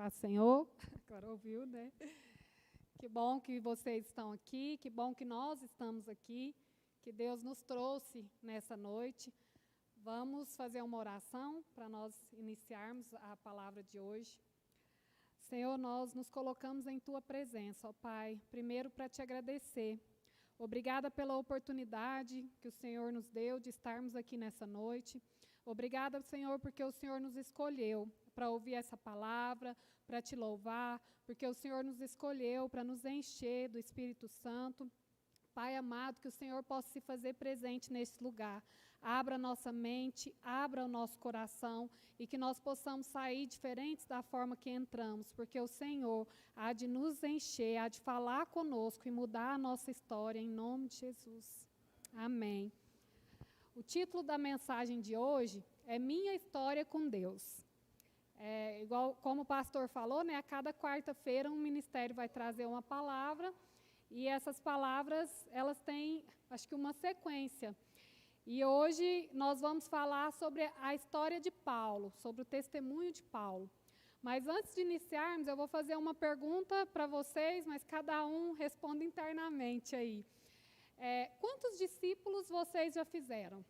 Paz do Senhor. Agora ouviu, né? Que bom que vocês estão aqui, que bom que nós estamos aqui, que Deus nos trouxe nessa noite. Vamos fazer uma oração para nós iniciarmos a palavra de hoje. Senhor, nós nos colocamos em Tua presença, ó Pai, primeiro para Te agradecer. Obrigada pela oportunidade que o Senhor nos deu de estarmos aqui nessa noite. Obrigada, Senhor, porque o Senhor nos escolheu para ouvir essa palavra, para Te louvar, porque o Senhor nos escolheu para nos encher do Espírito Santo. Pai amado, que o Senhor possa se fazer presente nesse lugar. Abra a nossa mente, abra o nosso coração e que nós possamos sair diferentes da forma que entramos, porque o Senhor há de nos encher, há de falar conosco e mudar a nossa história, em nome de Jesus. Amém. O título da mensagem de hoje é Minha História com Deus. Igual como o pastor falou, né, a cada quarta-feira um ministério vai trazer uma palavra. E essas palavras, elas têm, acho que uma sequência. E hoje nós vamos falar sobre a história de Paulo, sobre o testemunho de Paulo. Mas antes de iniciarmos, eu vou fazer uma pergunta para vocês, mas cada um responde internamente aí. Quantos discípulos vocês já fizeram?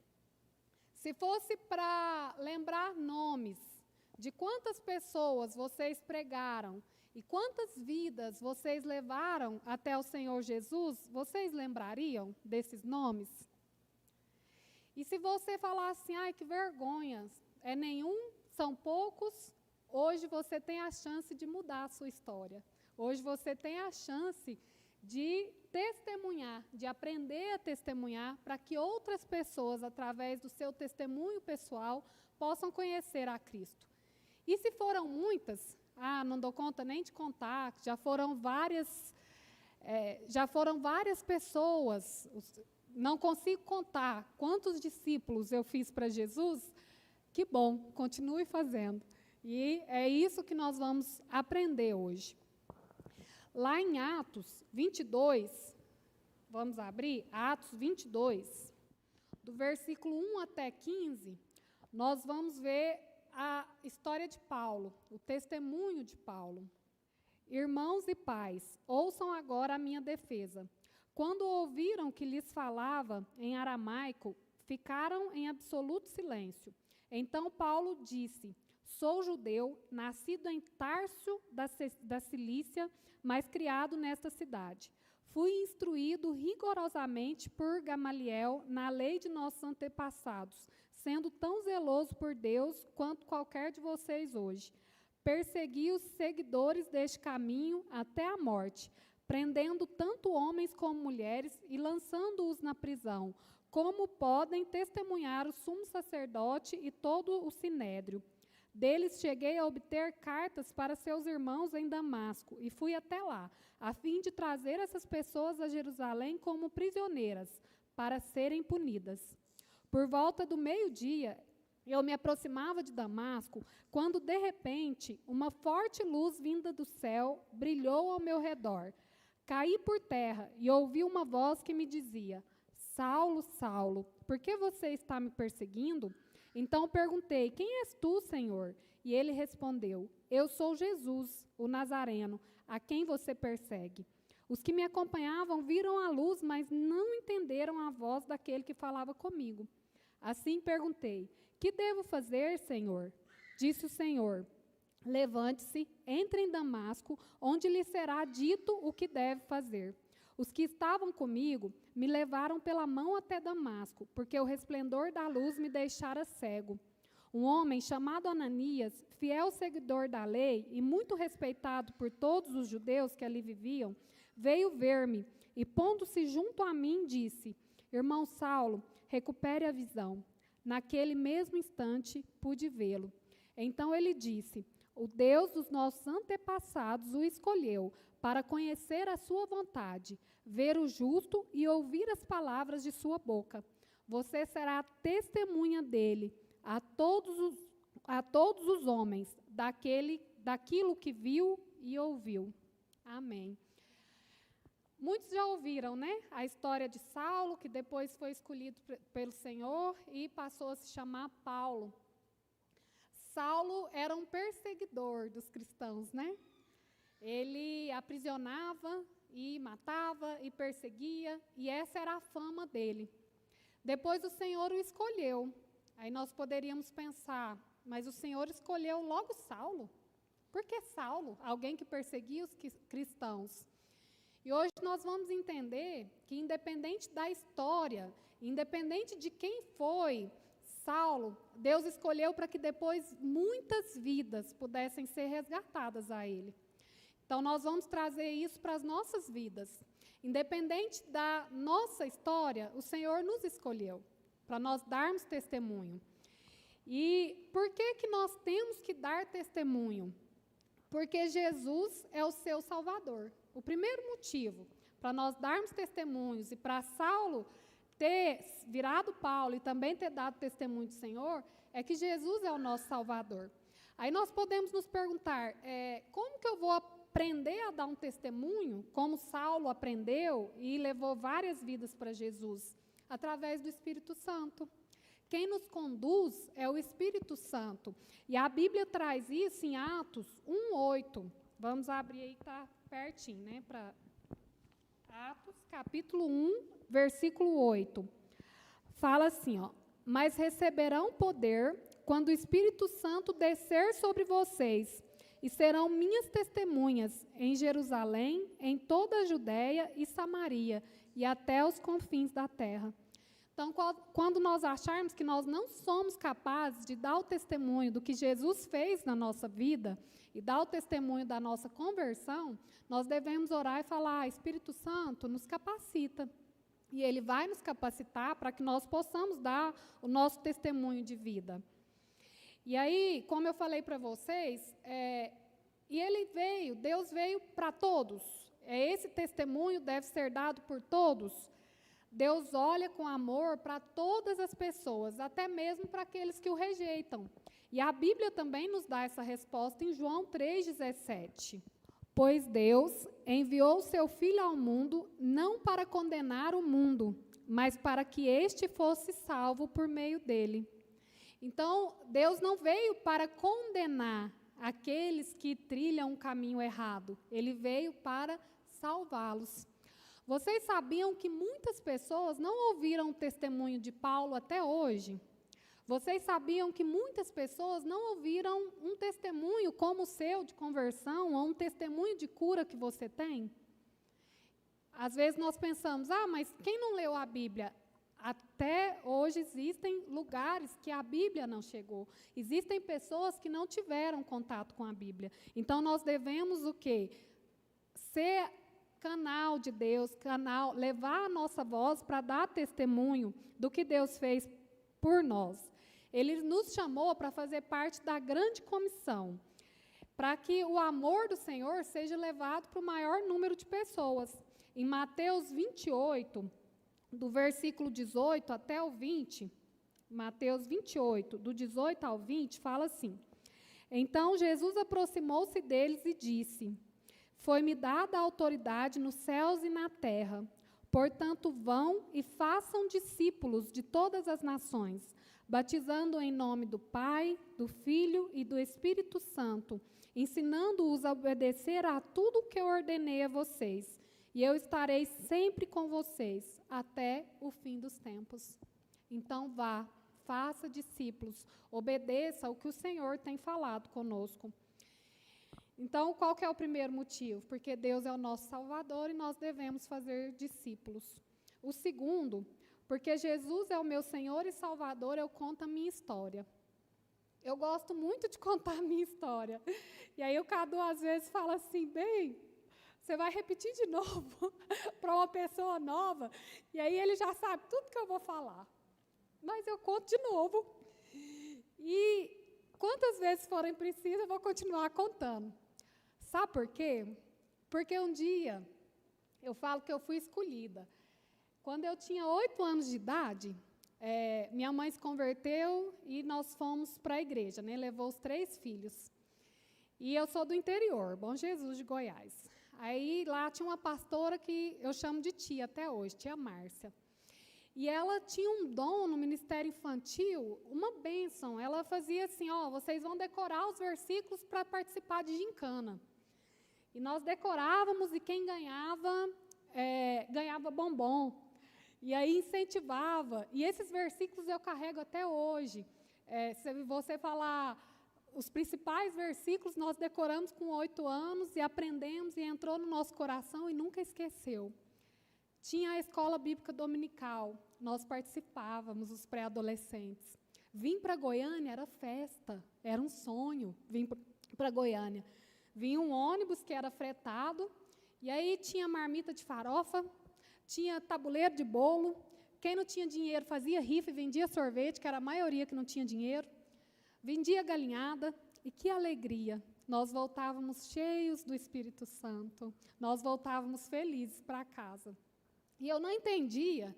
Se fosse para lembrar nomes de quantas pessoas vocês pregaram e quantas vidas vocês levaram até o Senhor Jesus, vocês lembrariam desses nomes? E se você falar assim, ai, que vergonha, é nenhum, são poucos, hoje você tem a chance de mudar a sua história. Hoje você tem a chance de testemunhar, de aprender a testemunhar, para que outras pessoas, através do seu testemunho pessoal, possam conhecer a Cristo. E se foram muitas, não dou conta nem de contar, já foram várias pessoas, não consigo contar quantos discípulos eu fiz para Jesus, que bom, continue fazendo. E é isso que nós vamos aprender hoje. Lá em Atos 22, vamos abrir, Atos 22, do versículo 1 até 15, nós vamos ver a história de Paulo, o testemunho de Paulo. Irmãos e pais, ouçam agora a minha defesa. Quando ouviram que lhes falava em aramaico, ficaram em absoluto silêncio. Então Paulo disse: sou judeu, nascido em Tarso da Cilícia, mas criado nesta cidade. Fui instruído rigorosamente por Gamaliel na lei de nossos antepassados, sendo tão zeloso por Deus quanto qualquer de vocês hoje. Persegui os seguidores deste caminho até a morte, prendendo tanto homens como mulheres e lançando-os na prisão, como podem testemunhar o sumo sacerdote e todo o sinédrio. Deles cheguei a obter cartas para seus irmãos em Damasco, e fui até lá, a fim de trazer essas pessoas a Jerusalém como prisioneiras, para serem punidas. Por volta do meio-dia, eu me aproximava de Damasco, quando, de repente, uma forte luz vinda do céu brilhou ao meu redor. Caí por terra e ouvi uma voz que me dizia: Saulo, Saulo, por que você está me perseguindo? Então perguntei: quem és tu, Senhor? E ele respondeu: eu sou Jesus, o Nazareno, a quem você persegue. Os que me acompanhavam viram a luz, mas não entenderam a voz daquele que falava comigo. Assim perguntei: que devo fazer, Senhor? Disse o Senhor: levante-se, entre em Damasco, onde lhe será dito o que deve fazer. Os que estavam comigo me levaram pela mão até Damasco, porque o resplendor da luz me deixara cego. Um homem chamado Ananias, fiel seguidor da lei e muito respeitado por todos os judeus que ali viviam, veio ver-me e, pondo-se junto a mim, disse: irmão Saulo, recupere a visão. Naquele mesmo instante, pude vê-lo. Então ele disse: o Deus dos nossos antepassados o escolheu para conhecer a sua vontade, ver o justo e ouvir as palavras de sua boca. Você será testemunha dele a todos os homens, daquilo que viu e ouviu. Amém. Muitos já ouviram, né, a história de Saulo, que depois foi escolhido pelo Senhor e passou a se chamar Paulo. Saulo era um perseguidor dos cristãos, né? Ele aprisionava e matava e perseguia, e essa era a fama dele. Depois o Senhor o escolheu. Aí nós poderíamos pensar, mas o Senhor escolheu logo Saulo? Por que Saulo? Alguém que perseguia os cristãos. E hoje nós vamos entender que, independente da história, independente de quem foi Saulo, Deus escolheu para que depois muitas vidas pudessem ser resgatadas a ele. Então, nós vamos trazer isso para as nossas vidas. Independente da nossa história, o Senhor nos escolheu para nós darmos testemunho. E por que nós temos que dar testemunho? Porque Jesus é o seu Salvador. O primeiro motivo para nós darmos testemunhos e para Saulo ter virado Paulo e também ter dado testemunho do Senhor é que Jesus é o nosso Salvador. Aí nós podemos nos perguntar, como que eu vou aprender a dar um testemunho, como Saulo aprendeu e levou várias vidas para Jesus? Através do Espírito Santo. Quem nos conduz é o Espírito Santo. E a Bíblia traz isso em Atos 1:8. Vamos abrir aí, está pertinho, né? Para Atos, capítulo 1, versículo 8. Fala assim, ó: mas receberão poder quando o Espírito Santo descer sobre vocês, e serão minhas testemunhas em Jerusalém, em toda a Judéia e Samaria, e até os confins da terra. Então, quando nós acharmos que nós não somos capazes de dar o testemunho do que Jesus fez na nossa vida, e dar o testemunho da nossa conversão, nós devemos orar e falar: Espírito Santo, nos capacita. E Ele vai nos capacitar para que nós possamos dar o nosso testemunho de vida. E aí, como eu falei para vocês, Deus veio para todos. Esse testemunho deve ser dado por todos. Deus olha com amor para todas as pessoas, até mesmo para aqueles que o rejeitam. E a Bíblia também nos dá essa resposta em João 3,17. Pois Deus enviou o seu Filho ao mundo, não para condenar o mundo, mas para que este fosse salvo por meio dele. Então, Deus não veio para condenar aqueles que trilham um caminho errado. Ele veio para salvá-los. Vocês sabiam que muitas pessoas não ouviram o testemunho de Paulo até hoje? Vocês sabiam que muitas pessoas não ouviram um testemunho como o seu de conversão, ou um testemunho de cura que você tem? Às vezes nós pensamos, mas quem não leu a Bíblia? Até hoje existem lugares que a Bíblia não chegou. Existem pessoas que não tiveram contato com a Bíblia. Então, nós devemos o quê? Ser canal de Deus, levar a nossa voz para dar testemunho do que Deus fez por nós. Ele nos chamou para fazer parte da grande comissão, para que o amor do Senhor seja levado para o maior número de pessoas. Em Mateus 28, do versículo 18 até o 20, Mateus 28, do 18 ao 20, fala assim: então Jesus aproximou-se deles e disse: foi-me dada a autoridade nos céus e na terra. Portanto, vão e façam discípulos de todas as nações, batizando em nome do Pai, do Filho e do Espírito Santo, ensinando-os a obedecer a tudo o que eu ordenei a vocês. E eu estarei sempre com vocês, até o fim dos tempos. Então, vá, faça discípulos, obedeça ao que o Senhor tem falado conosco. Então, qual que é o primeiro motivo? Porque Deus é o nosso Salvador e nós devemos fazer discípulos. O segundo, porque Jesus é o meu Senhor e Salvador, eu conto a minha história. Eu gosto muito de contar a minha história. E aí o Cadu, às vezes, fala assim, bem, você vai repetir de novo para uma pessoa nova, e aí ele já sabe tudo que eu vou falar. Mas eu conto de novo. E quantas vezes forem precisas, eu vou continuar contando. Sabe por quê? Porque um dia, eu falo que eu fui escolhida. Quando eu tinha 8 anos de idade, minha mãe se converteu e nós fomos para a igreja, né? Levou os 3 filhos. E eu sou do interior, Bom Jesus de Goiás. Aí lá tinha uma pastora que eu chamo de tia até hoje, tia Márcia. E ela tinha um dom no ministério infantil, uma bênção. Ela fazia assim, vocês vão decorar os versículos para participar de gincana. E nós decorávamos, e quem ganhava, ganhava bombom. E aí incentivava. E esses versículos eu carrego até hoje. Se você falar os principais versículos, nós decoramos com 8 anos e aprendemos e entrou no nosso coração e nunca esqueceu. Tinha a escola bíblica dominical, nós participávamos, os pré-adolescentes. Vim para Goiânia, era festa, era um sonho, vim para Goiânia. Vinha um ônibus que era fretado, e aí tinha marmita de farofa, tinha tabuleiro de bolo. Quem não tinha dinheiro fazia rifa e vendia sorvete, que era a maioria que não tinha dinheiro. Vendia galinhada, e que alegria. Nós voltávamos cheios do Espírito Santo, nós voltávamos felizes para casa. E eu não entendia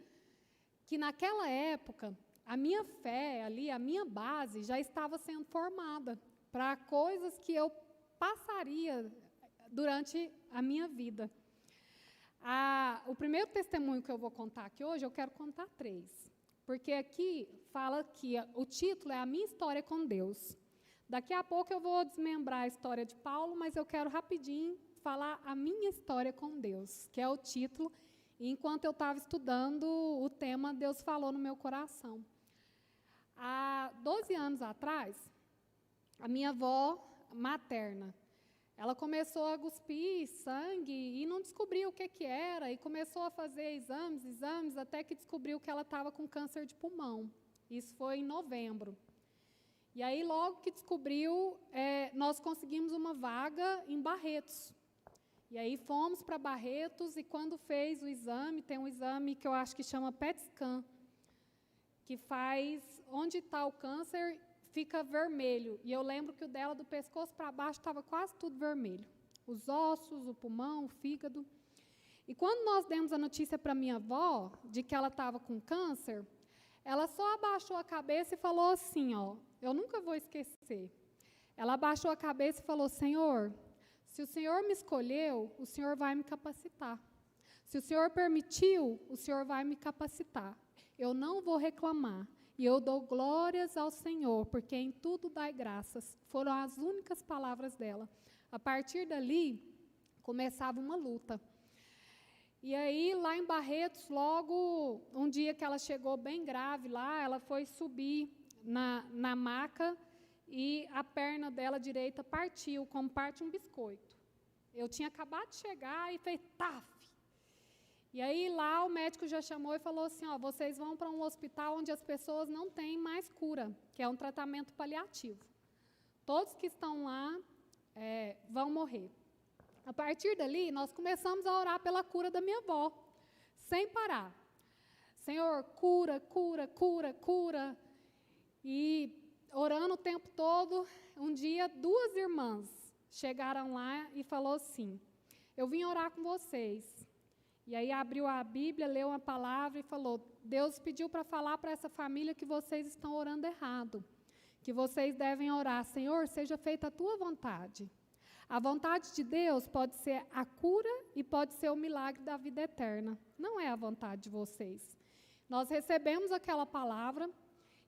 que, naquela época, a minha fé ali, a minha base, já estava sendo formada para coisas que eu passaria durante a minha vida. O primeiro testemunho que eu vou contar aqui hoje, eu quero contar 3. Porque aqui fala que o título é A Minha História com Deus. Daqui a pouco eu vou desmembrar a história de Paulo, mas eu quero rapidinho falar a minha história com Deus, que é o título. E enquanto eu estava estudando o tema, Deus falou no meu coração. Há 12 anos atrás, a minha avó materna, ela começou a cuspir sangue e não descobriu o que era, e começou a fazer exames, até que descobriu que ela estava com câncer de pulmão. Isso foi em novembro. E aí, logo que descobriu, nós conseguimos uma vaga em Barretos. E aí fomos para Barretos, e quando fez o exame, tem um exame que eu acho que chama PET scan, que faz onde está o câncer, fica vermelho. E eu lembro que o dela, do pescoço para baixo, estava quase tudo vermelho. Os ossos, o pulmão, o fígado. E quando nós demos a notícia para minha avó, de que ela estava com câncer, ela só abaixou a cabeça e falou assim, eu nunca vou esquecer. Ela abaixou a cabeça e falou, Senhor, se o Senhor me escolheu, o Senhor vai me capacitar. Se o Senhor permitiu, o Senhor vai me capacitar. Eu não vou reclamar. E eu dou glórias ao Senhor, porque em tudo dai graças. Foram as únicas palavras dela. A partir dali, começava uma luta. E aí, lá em Barretos, logo, um dia que ela chegou bem grave lá, ela foi subir na maca, e a perna dela direita partiu, como parte um biscoito. Eu tinha acabado de chegar e fez taf. E aí lá o médico já chamou e falou assim, vocês vão para um hospital onde as pessoas não têm mais cura, que é um tratamento paliativo. Todos que estão lá vão morrer. A partir dali, nós começamos a orar pela cura da minha avó, sem parar. Senhor, cura, cura, cura, cura. E orando o tempo todo, um dia 2 irmãs chegaram lá e falou assim, eu vim orar com vocês. E aí abriu a Bíblia, leu uma palavra e falou, Deus pediu para falar para essa família que vocês estão orando errado, que vocês devem orar, Senhor, seja feita a tua vontade. A vontade de Deus pode ser a cura e pode ser o milagre da vida eterna. Não é a vontade de vocês. Nós recebemos aquela palavra,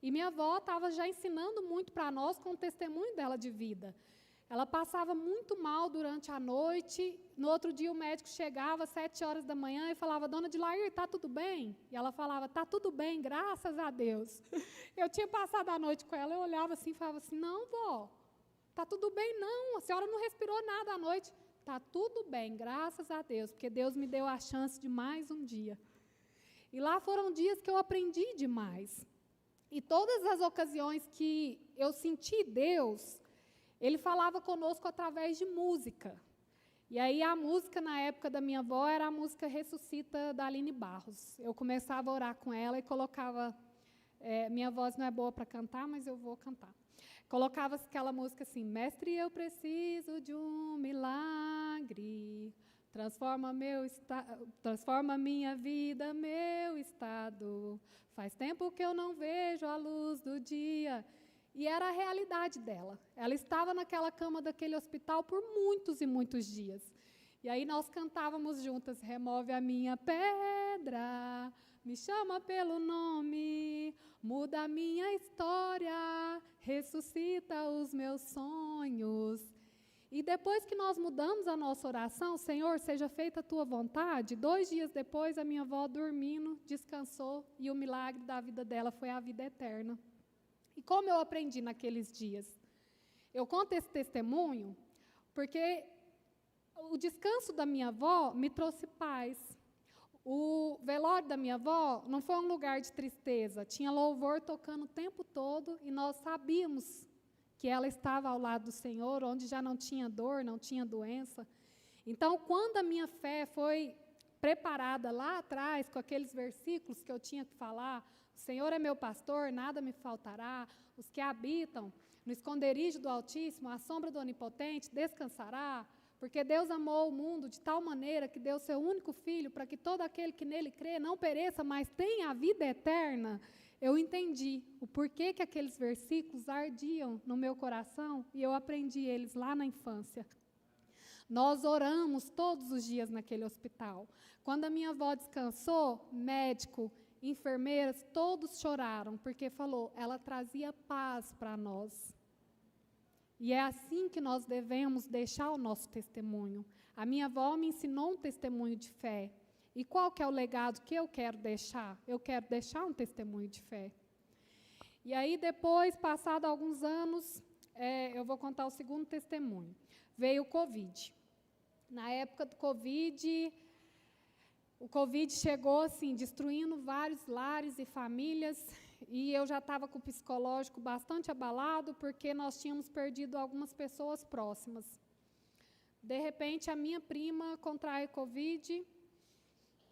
e minha avó estava já ensinando muito para nós com o testemunho dela de vida. Ela passava muito mal durante a noite. No outro dia o médico chegava às 7 horas da manhã e falava, dona Dilair, está tudo bem? E ela falava, está tudo bem, graças a Deus. Eu tinha passado a noite com ela, eu olhava assim e falava assim, não, vó, está tudo bem não, a senhora não respirou nada à noite. Está tudo bem, graças a Deus, porque Deus me deu a chance de mais um dia. E lá foram dias que eu aprendi demais. E todas as ocasiões que eu senti Deus, Ele falava conosco através de música. E aí a música, na época da minha avó, era a música Ressuscita, da Aline Barros. Eu começava a orar com ela e colocava... minha voz não é boa para cantar, mas eu vou cantar. Colocava aquela música assim, Mestre, eu preciso de um milagre, transforma minha vida, meu estado. Faz tempo que eu não vejo a luz do dia. E era a realidade dela. Ela estava naquela cama daquele hospital por muitos e muitos dias. E aí nós cantávamos juntas, remove a minha pedra, me chama pelo nome, muda a minha história, ressuscita os meus sonhos. E depois que nós mudamos a nossa oração, Senhor, seja feita a tua vontade, 2 dias depois a minha avó dormindo, descansou, e o milagre da vida dela foi a vida eterna. E como eu aprendi naqueles dias? Eu conto esse testemunho porque o descanso da minha avó me trouxe paz. O velório da minha avó não foi um lugar de tristeza, tinha louvor tocando o tempo todo e nós sabíamos que ela estava ao lado do Senhor, onde já não tinha dor, não tinha doença. Então, quando a minha fé foi preparada lá atrás, com aqueles versículos que eu tinha que falar, o Senhor é meu pastor, nada me faltará, os que habitam no esconderijo do Altíssimo, à sombra do Onipotente, descansará, porque Deus amou o mundo de tal maneira que deu seu único Filho, para que todo aquele que nele crê não pereça, mas tenha a vida eterna. Eu entendi o porquê que aqueles versículos ardiam no meu coração e eu aprendi eles lá na infância. Nós oramos todos os dias naquele hospital. Quando a minha avó descansou, médico, enfermeiras, todos choraram, porque falou, ela trazia paz para nós. E é assim que nós devemos deixar o nosso testemunho. A minha avó me ensinou um testemunho de fé. E qual que é o legado que eu quero deixar? Eu quero deixar um testemunho de fé. E aí, depois, passado alguns anos, eu vou contar o segundo testemunho. Veio o Covid. Na época do Covid, o Covid chegou, assim, destruindo vários lares e famílias, e eu já estava com o psicológico bastante abalado, porque nós tínhamos perdido algumas pessoas próximas. De repente, a minha prima contrai Covid,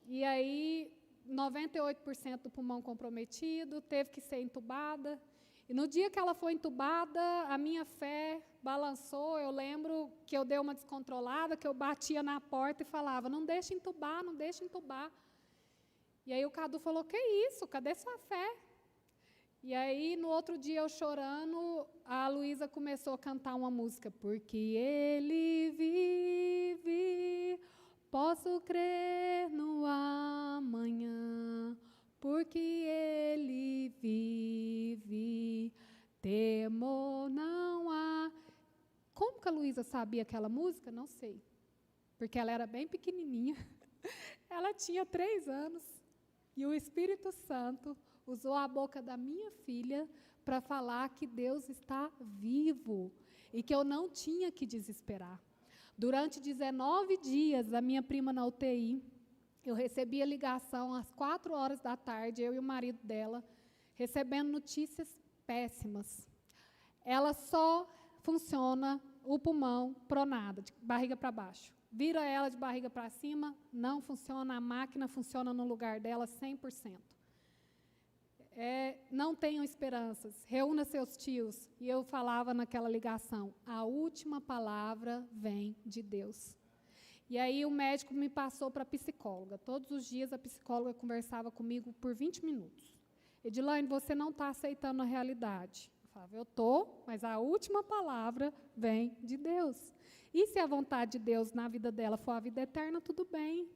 e aí 98% do pulmão comprometido, teve que ser entubada. E no dia que ela foi entubada, a minha fé balançou. Eu lembro que eu dei uma descontrolada, que eu batia na porta e falava, não deixa entubar, não deixa entubar. E aí o Cadu falou, que isso, cadê sua fé? E aí, no outro dia, eu chorando, a Luísa começou a cantar uma música. Porque ele vive, posso crer no amanhã. Porque ele vive, temor não há. Como que a Luísa sabia aquela música? Não sei. Porque ela era bem pequenininha. Ela tinha 3 anos. E o Espírito Santo usou a boca da minha filha para falar que Deus está vivo e que eu não tinha que desesperar. Durante 19 dias, a minha prima na UTI, eu recebia ligação às 4 horas da tarde, eu e o marido dela, recebendo notícias péssimas. Ela só funciona o pulmão pronada, de barriga para baixo. Vira ela de barriga para cima, não funciona, a máquina funciona no lugar dela 100%. Não tenham esperanças, reúna seus tios. E eu falava naquela ligação, a última palavra vem de Deus. E aí o médico me passou para a psicóloga. Todos os dias a psicóloga conversava comigo por 20 minutos. Edilane, você não está aceitando a realidade. Eu falava, eu estou, mas a última palavra vem de Deus. E se a vontade de Deus na vida dela for a vida eterna, tudo bem.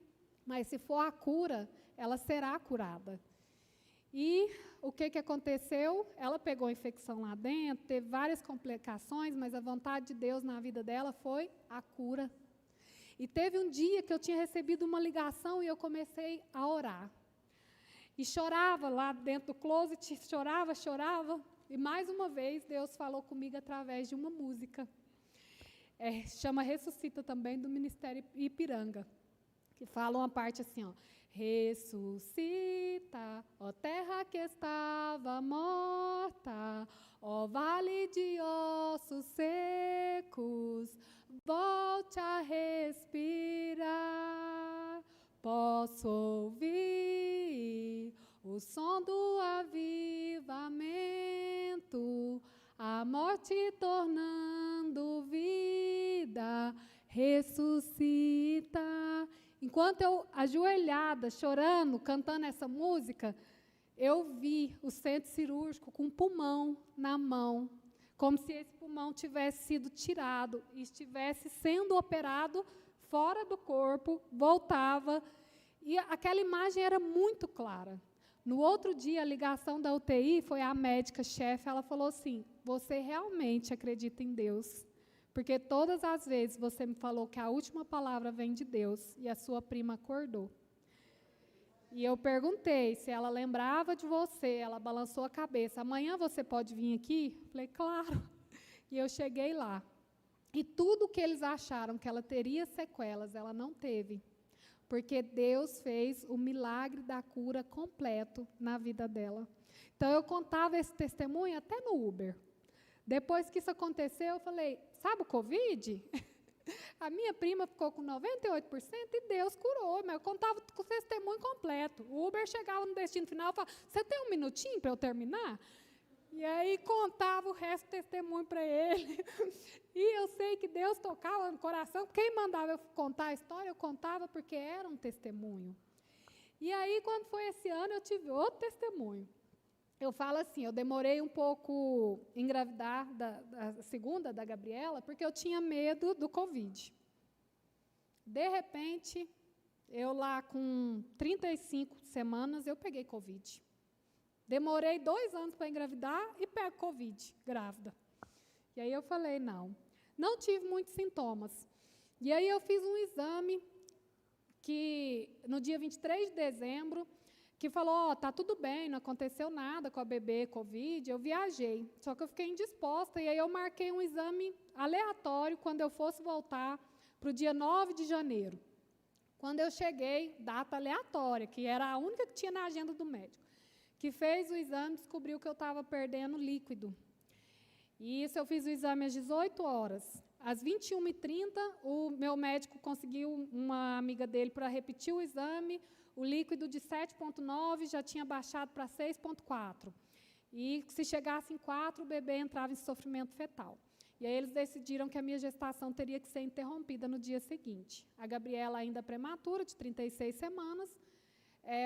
Mas se for a cura, ela será curada. E o que aconteceu? Ela pegou a infecção lá dentro, teve várias complicações, mas a vontade de Deus na vida dela foi a cura. E teve um dia que eu tinha recebido uma ligação e eu comecei a orar. E chorava lá dentro do closet, chorava. E mais uma vez Deus falou comigo através de uma música. Chama Ressuscita também, do Ministério Ipiranga. Que fala uma parte assim, ó. Ressuscita, ó terra que estava morta, ó vale de ossos secos, volte a respirar. Posso ouvir o som do avivamento, a morte tornando vida, ressuscita. Enquanto eu, ajoelhada, chorando, cantando essa música, eu vi o centro cirúrgico com um pulmão na mão, como se esse pulmão tivesse sido tirado e estivesse sendo operado fora do corpo, voltava, e aquela imagem era muito clara. No outro dia, a ligação da UTI foi a médica-chefe, ela falou assim, você realmente acredita em Deus? Porque todas as vezes você me falou que a última palavra vem de Deus, e a sua prima acordou. E eu perguntei se ela lembrava de você, ela balançou a cabeça, amanhã você pode vir aqui? Falei, claro. E eu cheguei lá. E tudo que eles acharam que ela teria sequelas, ela não teve. Porque Deus fez o milagre da cura completo na vida dela. Então, eu contava esse testemunho até no Uber. Depois que isso aconteceu, eu falei, sabe o Covid? A minha prima ficou com 98% e Deus curou, mas eu contava com o testemunho completo. O Uber chegava no destino final e falava, você tem um minutinho para eu terminar? E aí contava o resto do testemunho para ele. E eu sei que Deus tocava no coração. Quem mandava eu contar a história, eu contava porque era um testemunho. E aí, quando foi esse ano, eu tive outro testemunho. Eu falo assim, eu demorei um pouco em engravidar da segunda, da Gabriela, porque eu tinha medo do Covid. De repente, eu lá com 35 semanas, eu peguei Covid. Demorei 2 anos para engravidar e pego Covid, grávida. E aí eu falei, não tive muitos sintomas. E aí eu fiz um exame que, no dia 23 de dezembro, que falou, tá tudo bem, não aconteceu nada com a bebê Covid, eu viajei. Só que eu fiquei indisposta, e aí eu marquei um exame aleatório quando eu fosse voltar para o dia 9 de janeiro. Quando eu cheguei, data aleatória, que era a única que tinha na agenda do médico, que fez o exame, descobriu que eu estava perdendo líquido. E isso eu fiz o exame às 18 horas. Às 21h30, o meu médico conseguiu uma amiga dele para repetir o exame. O líquido de 7,9 já tinha baixado para 6,4. E se chegasse em 4, o bebê entrava em sofrimento fetal. E aí eles decidiram que a minha gestação teria que ser interrompida no dia seguinte. A Gabriela ainda prematura, de 36 semanas.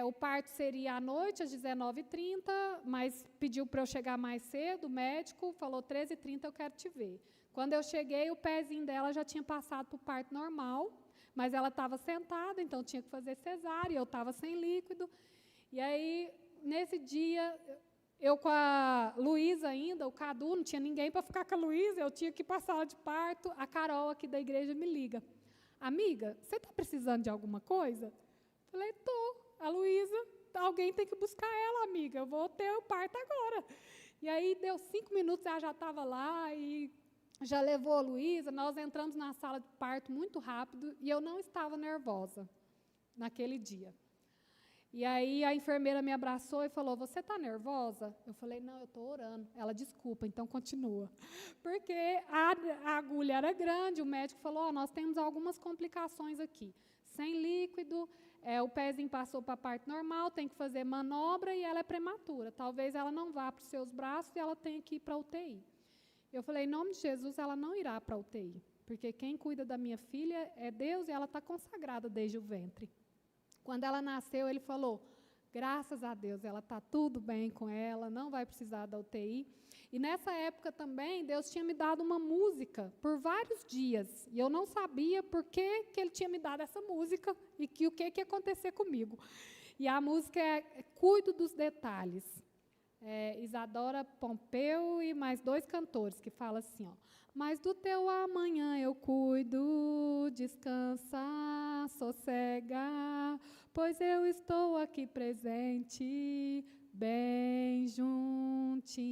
O parto seria à noite, às 19h30, mas pediu para eu chegar mais cedo, o médico falou, 13h30 eu quero te ver. Quando eu cheguei, o pezinho dela já tinha passado para o parto normal, mas ela estava sentada, então tinha que fazer cesárea, eu estava sem líquido. E aí, nesse dia, eu com a Luísa ainda, o Cadu, não tinha ninguém para ficar com a Luísa, eu tinha que ir para a sala de parto, a Carol aqui da igreja me liga. Amiga, você está precisando de alguma coisa? Falei, estou. A Luísa, alguém tem que buscar ela, amiga, eu vou ter o parto agora. E aí, deu 5 minutos, ela já estava lá e já levou a Luísa, nós entramos na sala de parto muito rápido e eu não estava nervosa naquele dia. E aí, a enfermeira me abraçou e falou, você está nervosa? Eu falei, não, eu estou orando. Ela, desculpa, então continua. Porque a agulha era grande, o médico falou, nós temos algumas complicações aqui. Sem líquido, o pezinho passou para a parte normal, tem que fazer manobra e ela é prematura. Talvez ela não vá para os seus braços e ela tenha que ir para a UTI. Eu falei, em nome de Jesus, ela não irá para a UTI, porque quem cuida da minha filha é Deus e ela está consagrada desde o ventre. Quando ela nasceu, ele falou, graças a Deus, ela está tudo bem com ela, não vai precisar da UTI. E nessa época também, Deus tinha me dado uma música por vários dias, e eu não sabia por que ele tinha me dado essa música e o que ia acontecer comigo. E a música é Cuido dos Detalhes. Isadora Pompeu e mais 2 cantores que falam assim, mas do teu amanhã eu cuido, descansa, sossega, pois eu estou aqui presente, bem juntinho,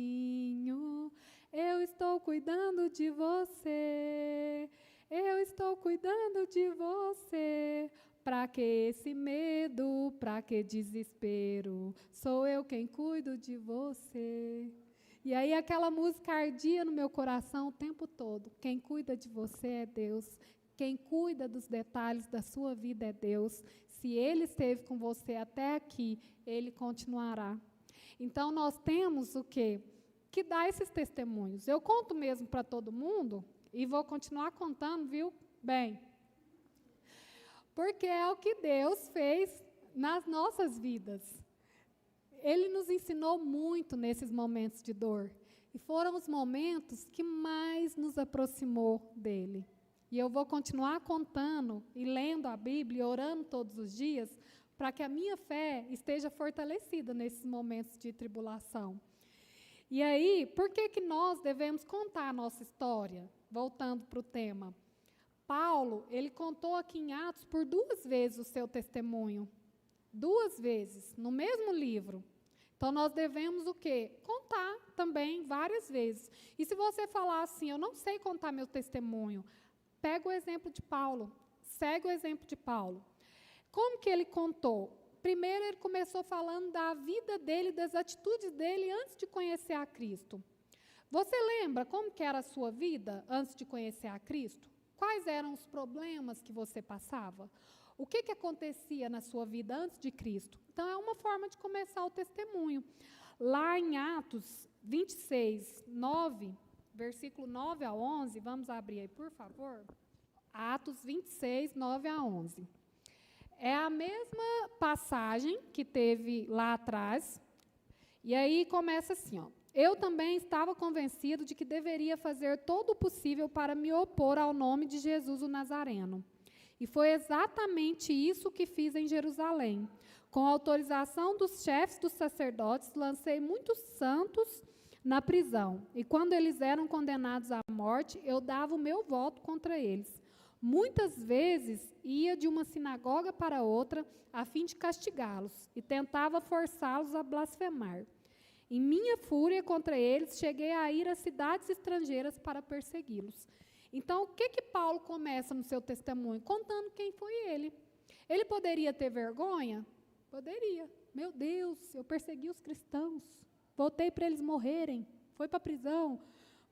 eu estou cuidando de você, eu estou cuidando de você. Para que esse medo, para que desespero, sou eu quem cuido de você. E aí aquela música ardia no meu coração o tempo todo. Quem cuida de você é Deus. Quem cuida dos detalhes da sua vida é Deus. Se Ele esteve com você até aqui, Ele continuará. Então nós temos o quê? Que dar esses testemunhos. Eu conto mesmo para todo mundo e vou continuar contando, viu? Bem, porque é o que Deus fez nas nossas vidas. Ele nos ensinou muito nesses momentos de dor. E foram os momentos que mais nos aproximou dele. E eu vou continuar contando e lendo a Bíblia, orando todos os dias, para que a minha fé esteja fortalecida nesses momentos de tribulação. E aí, por que nós devemos contar a nossa história? Voltando para o tema. Paulo, ele contou aqui em Atos por 2 vezes o seu testemunho. 2 vezes, no mesmo livro. Então, nós devemos o quê? Contar também várias vezes. E se você falar assim, eu não sei contar meu testemunho, pega o exemplo de Paulo, segue o exemplo de Paulo. Como que ele contou? Primeiro, ele começou falando da vida dele, das atitudes dele antes de conhecer a Cristo. Você lembra como que era a sua vida antes de conhecer a Cristo? Quais eram os problemas que você passava? O que acontecia na sua vida antes de Cristo? Então, é uma forma de começar o testemunho. Lá em Atos 26, 9, versículo 9 a 11, vamos abrir aí, por favor. Atos 26, 9 a 11. É a mesma passagem que teve lá atrás, e aí começa assim, ó. Eu também estava convencido de que deveria fazer todo o possível para me opor ao nome de Jesus o Nazareno. E foi exatamente isso que fiz em Jerusalém. Com a autorização dos chefes dos sacerdotes, lancei muitos santos na prisão. E quando eles eram condenados à morte, eu dava o meu voto contra eles. Muitas vezes ia de uma sinagoga para outra a fim de castigá-los e tentava forçá-los a blasfemar. Em minha fúria contra eles, cheguei a ir a cidades estrangeiras para persegui-los. Então, o que Paulo começa no seu testemunho? Contando quem foi ele. Ele poderia ter vergonha? Poderia. Meu Deus, eu persegui os cristãos, voltei para eles morrerem, foi para a prisão.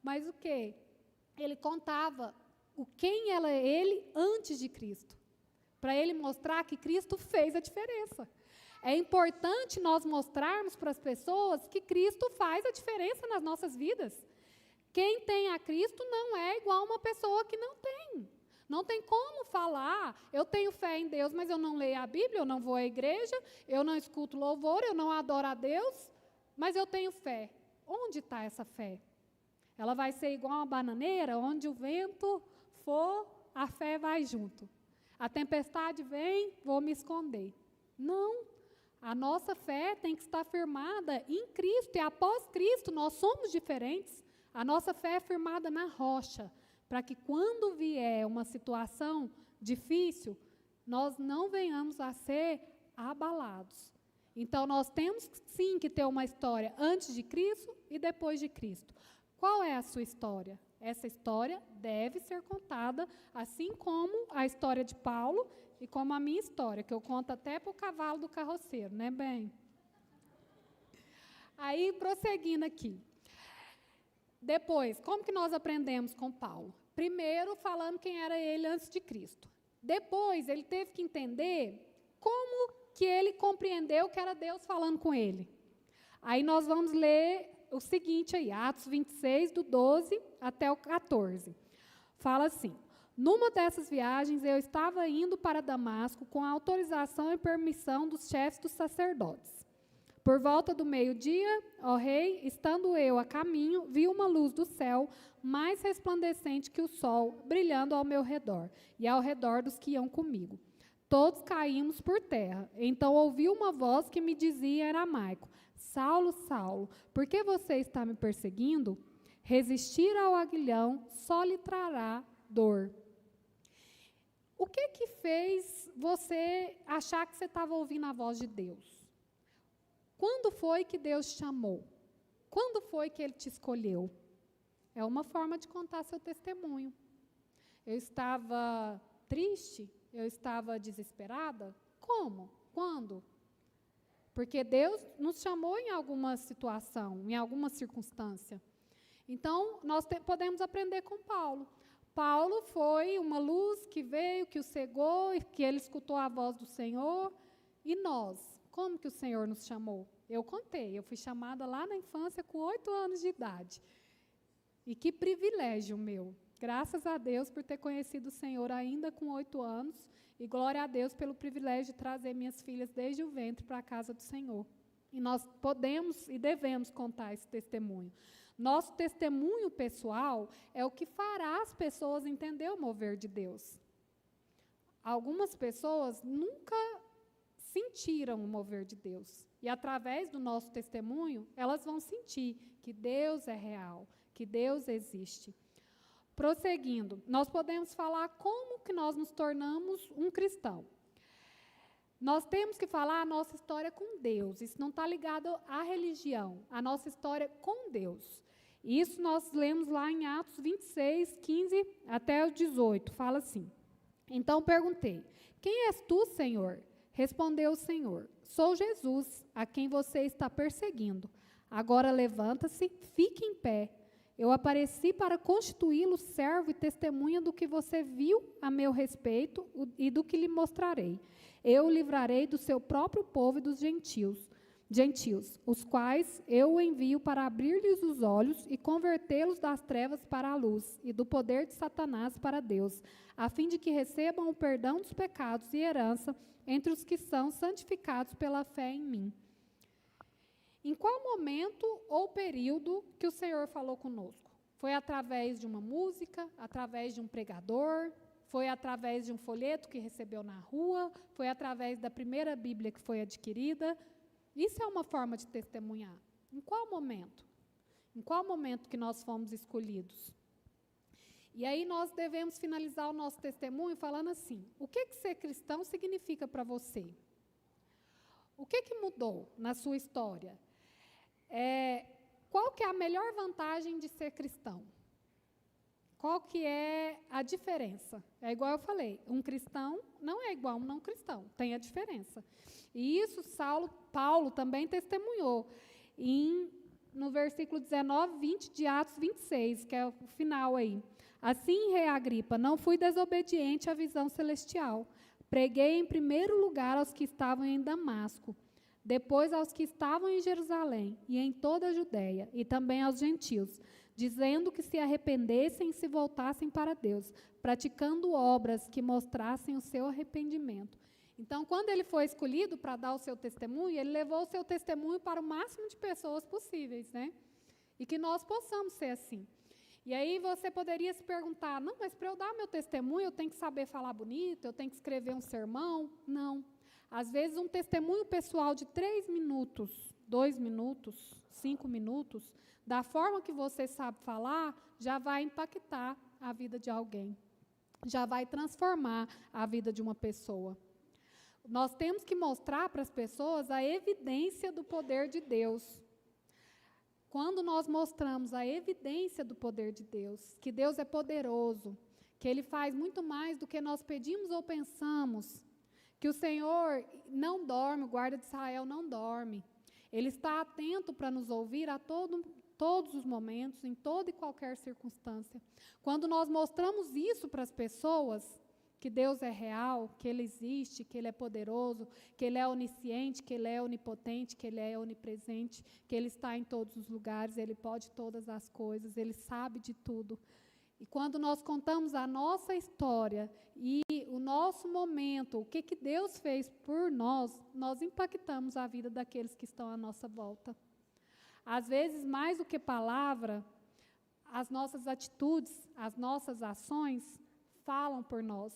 Mas o quê? Ele contava quem era ele antes de Cristo, para ele mostrar que Cristo fez a diferença. É importante nós mostrarmos para as pessoas que Cristo faz a diferença nas nossas vidas. Quem tem a Cristo não é igual a uma pessoa que não tem. Não tem como falar, eu tenho fé em Deus, mas eu não leio a Bíblia, eu não vou à igreja, eu não escuto louvor, eu não adoro a Deus, mas eu tenho fé. Onde está essa fé? Ela vai ser igual uma bananeira, onde o vento for, a fé vai junto. A tempestade vem, vou me esconder. Não. A nossa fé tem que estar firmada em Cristo, e após Cristo nós somos diferentes. A nossa fé é firmada na rocha, para que quando vier uma situação difícil, nós não venhamos a ser abalados. Então, nós temos sim que ter uma história antes de Cristo e depois de Cristo. Qual é a sua história? Essa história deve ser contada, assim como a história de Paulo e como a minha história, que eu conto até para o cavalo do carroceiro, né, bem? Aí, prosseguindo aqui. Depois, como que nós aprendemos com Paulo? Primeiro, falando quem era ele antes de Cristo. Depois, ele teve que entender como que ele compreendeu que era Deus falando com ele. Aí nós vamos ler o seguinte aí, Atos 26, do 12 até o 14. Fala assim: numa dessas viagens, eu estava indo para Damasco com a autorização e permissão dos chefes dos sacerdotes. Por volta do meio-dia, ó rei, estando eu a caminho, vi uma luz do céu, mais resplandecente que o sol, brilhando ao meu redor, e ao redor dos que iam comigo. Todos caímos por terra. Então ouvi uma voz que me dizia em aramaico: Saulo, Saulo, por que você está me perseguindo? Resistir ao aguilhão só lhe trará dor. O que fez você achar que você estava ouvindo a voz de Deus? Quando foi que Deus te chamou? Quando foi que Ele te escolheu? É uma forma de contar seu testemunho. Eu estava triste? Eu estava desesperada? Como? Quando? Porque Deus nos chamou em alguma situação, em alguma circunstância. Então, nós podemos aprender com Paulo. Paulo foi uma luz que veio, que o cegou, que ele escutou a voz do Senhor. E nós? Como que o Senhor nos chamou? Eu contei, eu fui chamada lá na infância com 8 anos de idade. E que privilégio meu. Graças a Deus por ter conhecido o Senhor ainda com 8 anos. E glória a Deus pelo privilégio de trazer minhas filhas desde o ventre para a casa do Senhor. E nós podemos e devemos contar esse testemunho. Nosso testemunho pessoal é o que fará as pessoas entender o mover de Deus. Algumas pessoas nunca sentiram o mover de Deus. E através do nosso testemunho, elas vão sentir que Deus é real, que Deus existe. Prosseguindo, nós podemos falar como que nós nos tornamos um cristão. Nós temos que falar a nossa história com Deus. Isso não está ligado à religião, a nossa história com Deus. Isso nós lemos lá em Atos 26, 15 até o 18. Fala assim: então perguntei, quem és tu, Senhor? Respondeu o Senhor, sou Jesus, a quem você está perseguindo. Agora levanta-se, fique em pé. Eu apareci para constituí-lo servo e testemunha do que você viu a meu respeito e do que lhe mostrarei. Eu o livrarei do seu próprio povo e dos gentios, os quais eu envio para abrir-lhes os olhos e convertê-los das trevas para a luz e do poder de Satanás para Deus, a fim de que recebam o perdão dos pecados e herança entre os que são santificados pela fé em mim. Em qual momento ou período que o Senhor falou conosco? Foi através de uma música, através de um pregador, foi através de um folheto que recebeu na rua, foi através da primeira Bíblia que foi adquirida? Isso é uma forma de testemunhar. Em qual momento? Em qual momento que nós fomos escolhidos? E aí nós devemos finalizar o nosso testemunho falando assim: o que ser cristão significa para você? O que mudou na sua história? Qual que é a melhor vantagem de ser cristão? Qual que é a diferença? É igual eu falei, um cristão não é igual a um não cristão, tem a diferença. E isso Paulo também testemunhou no versículo 19, 20 de Atos 26, que é o final aí. Assim, rei Agripa, não fui desobediente à visão celestial. Preguei em primeiro lugar aos que estavam em Damasco, depois aos que estavam em Jerusalém e em toda a Judéia, e também aos gentios, dizendo que se arrependessem e se voltassem para Deus, praticando obras que mostrassem o seu arrependimento. Então, quando ele foi escolhido para dar o seu testemunho, ele levou o seu testemunho para o máximo de pessoas possíveis, né? E que nós possamos ser assim. E aí você poderia se perguntar, não, mas para eu dar meu testemunho, eu tenho que saber falar bonito, eu tenho que escrever um sermão? Não. Às vezes, um testemunho pessoal de 3 minutos, 2 minutos, 5 minutos, da forma que você sabe falar, já vai impactar a vida de alguém. Já vai transformar a vida de uma pessoa. Nós temos que mostrar para as pessoas a evidência do poder de Deus. Quando nós mostramos a evidência do poder de Deus, que Deus é poderoso, que Ele faz muito mais do que nós pedimos ou pensamos, que o Senhor não dorme, o guarda de Israel não dorme. Ele está atento para nos ouvir a todos os momentos, em toda e qualquer circunstância. Quando nós mostramos isso para as pessoas, que Deus é real, que Ele existe, que Ele é poderoso, que Ele é onisciente, que Ele é onipotente, que Ele é onipresente, que Ele está em todos os lugares, Ele pode todas as coisas, Ele sabe de tudo. E quando nós contamos a nossa história e o nosso momento, o que Deus fez por nós, nós impactamos a vida daqueles que estão à nossa volta. Às vezes, mais do que palavra, as nossas atitudes, as nossas ações falam por nós.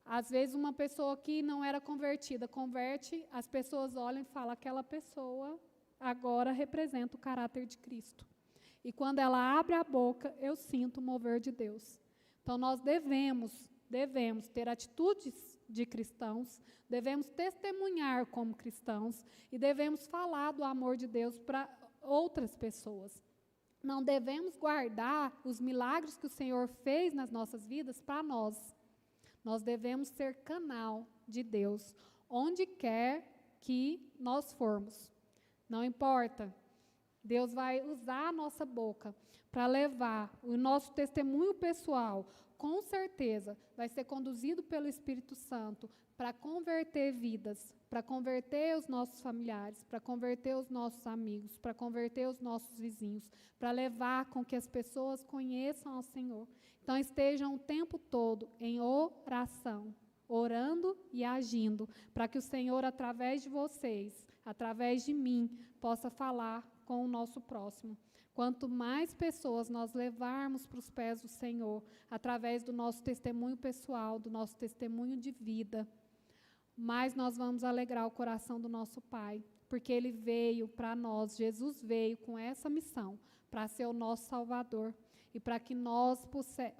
Às vezes, uma pessoa que não era convertida, converte, as pessoas olham e falam, aquela pessoa agora representa o caráter de Cristo. E quando ela abre a boca, eu sinto o mover de Deus. Então, nós devemos ter atitudes de cristãos, devemos testemunhar como cristãos e devemos falar do amor de Deus para outras pessoas. Não devemos guardar os milagres que o Senhor fez nas nossas vidas para nós. Nós devemos ser canal de Deus, onde quer que nós formos. Não importa. Deus vai usar a nossa boca para levar o nosso testemunho pessoal, com certeza, vai ser conduzido pelo Espírito Santo para converter vidas, para converter os nossos familiares, para converter os nossos amigos, para converter os nossos vizinhos, para levar com que as pessoas conheçam ao Senhor. Então, estejam o tempo todo em oração, orando e agindo, para que o Senhor, através de vocês, através de mim, possa falar com o nosso próximo. Quanto mais pessoas nós levarmos para os pés do Senhor, através do nosso testemunho pessoal, do nosso testemunho de vida, mais nós vamos alegrar o coração do nosso Pai, porque Ele veio para nós, Jesus veio com essa missão, para ser o nosso Salvador, e para que nós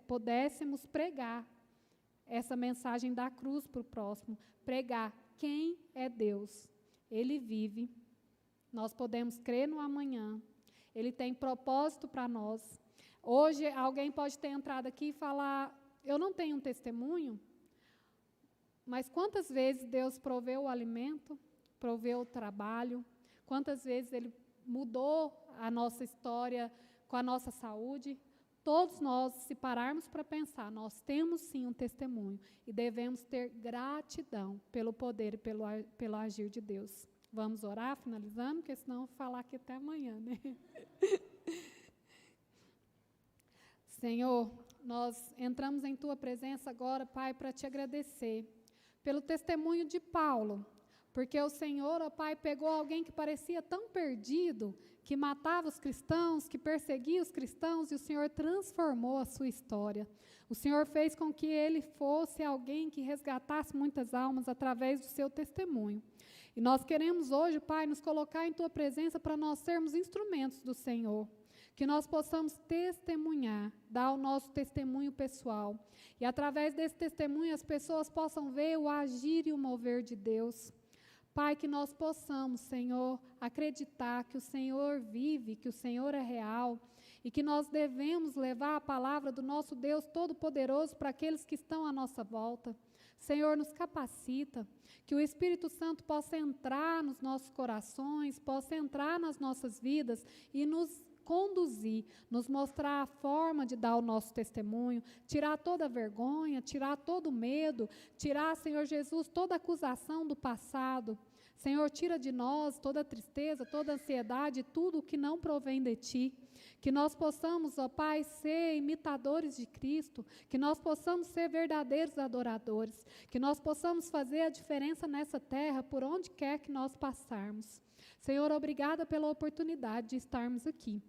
pudéssemos pregar essa mensagem da cruz para o próximo, pregar quem é Deus. Ele vive, nós podemos crer no amanhã, Ele tem propósito para nós. Hoje, alguém pode ter entrado aqui e falar, eu não tenho um testemunho, mas quantas vezes Deus proveu o alimento, proveu o trabalho, quantas vezes Ele mudou a nossa história com a nossa saúde. Todos nós, se pararmos para pensar, nós temos sim um testemunho e devemos ter gratidão pelo poder e pelo agir de Deus. Vamos orar, finalizando, porque senão eu vou falar aqui até amanhã, né? Senhor, nós entramos em Tua presença agora, Pai, para Te agradecer pelo testemunho de Paulo, porque o Senhor, ó Pai, pegou alguém que parecia tão perdido, que matava os cristãos, que perseguia os cristãos, e o Senhor transformou a sua história. O Senhor fez com que ele fosse alguém que resgatasse muitas almas através do seu testemunho. E nós queremos hoje, Pai, nos colocar em Tua presença para nós sermos instrumentos do Senhor, que nós possamos testemunhar, dar o nosso testemunho pessoal, e através desse testemunho as pessoas possam ver o agir e o mover de Deus. Pai, que nós possamos, Senhor, acreditar que o Senhor vive, que o Senhor é real, e que nós devemos levar a palavra do nosso Deus Todo-Poderoso para aqueles que estão à nossa volta. Senhor, nos capacita, que o Espírito Santo possa entrar nos nossos corações, possa entrar nas nossas vidas e nos conduzir, nos mostrar a forma de dar o nosso testemunho, tirar toda a vergonha, tirar todo o medo, tirar, Senhor Jesus, toda a acusação do passado. Senhor, tira de nós toda a tristeza, toda a ansiedade, tudo o que não provém de Ti. Que nós possamos, ó Pai, ser imitadores de Cristo, que nós possamos ser verdadeiros adoradores, que nós possamos fazer a diferença nessa terra, por onde quer que nós passarmos. Senhor, obrigada pela oportunidade de estarmos aqui.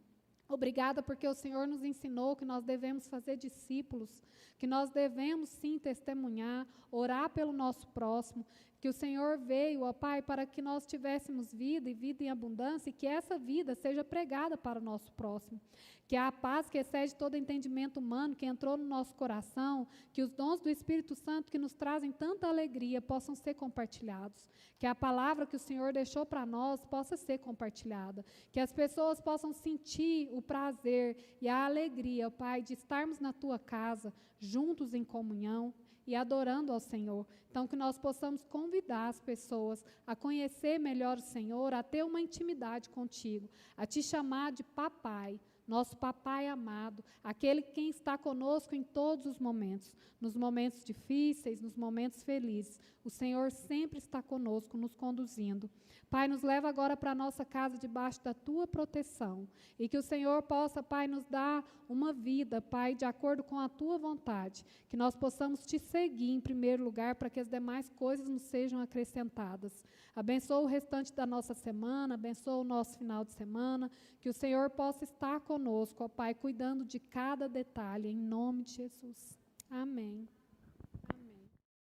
Obrigada porque o Senhor nos ensinou que nós devemos fazer discípulos, que nós devemos sim testemunhar, orar pelo nosso próximo, que o Senhor veio, ó Pai, para que nós tivéssemos vida e vida em abundância e que essa vida seja pregada para o nosso próximo. Que a paz que excede todo entendimento humano, que entrou no nosso coração, que os dons do Espírito Santo que nos trazem tanta alegria possam ser compartilhados. Que a palavra que o Senhor deixou para nós possa ser compartilhada. Que as pessoas possam sentir o prazer e a alegria, ó Pai, de estarmos na Tua casa, juntos em comunhão e adorando ao Senhor. Então, que nós possamos convidar as pessoas a conhecer melhor o Senhor, a ter uma intimidade contigo, a Te chamar de papai, nosso papai amado, aquele quem está conosco em todos os momentos, nos momentos difíceis, nos momentos felizes. O Senhor sempre está conosco, nos conduzindo. Pai, nos leva agora para a nossa casa debaixo da Tua proteção e que o Senhor possa, Pai, nos dar uma vida, Pai, de acordo com a Tua vontade, que nós possamos Te seguir em primeiro lugar para que as demais coisas nos sejam acrescentadas. Abençoa o restante da nossa semana, abençoa o nosso final de semana, que o Senhor possa estar conosco, ó Pai, cuidando de cada detalhe, em nome de Jesus. Amém.